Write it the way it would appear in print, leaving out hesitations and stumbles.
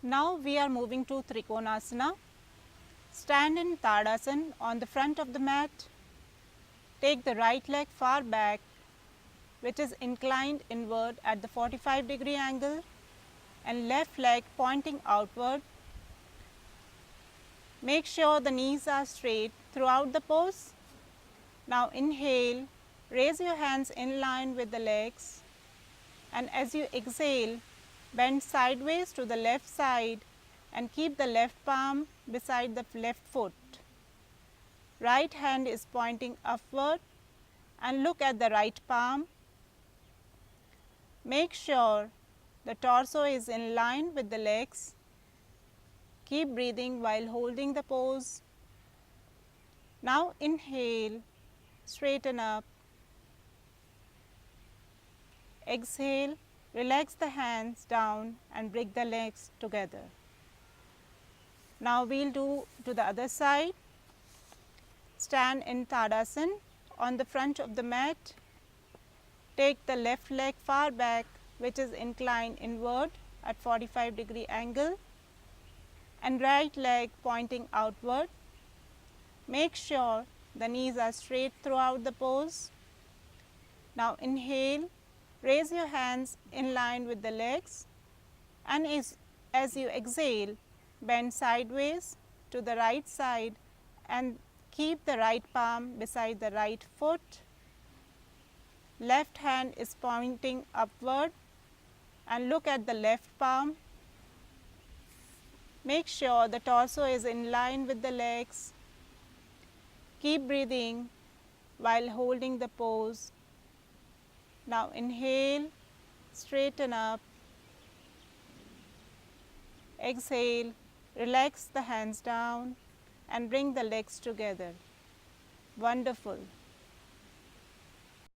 Now we are moving to Trikonasana. Stand in Tadasana on the front of the mat. Take the right leg far back, which is inclined inward at the 45-degree angle, and left leg pointing outward. Make sure the knees are straight throughout the pose. Now inhale, raise your hands in line with the legs, and as you exhale, bend sideways to the left side and keep the left palm beside the left foot. Right hand is pointing upward and look at the right palm. Make sure the torso is in line with the legs. Keep breathing while holding the pose. Now inhale, straighten up. Exhale, relax the hands down and bring the legs together. Now we will do to the other side. Stand in Tadasana on the front of the mat. Take the left leg far back, which is inclined inward at 45-degree angle, and right leg pointing outward. Make sure the knees are straight throughout the pose. Now inhale, raise your hands in line with the legs, and as you exhale, bend sideways to the right side and keep the right palm beside the right foot. Left hand is pointing upward and look at the left palm. Make sure the torso is in line with the legs. Keep breathing while holding the pose. Now inhale, straighten up. Exhale, relax the hands down and bring the legs together. Wonderful.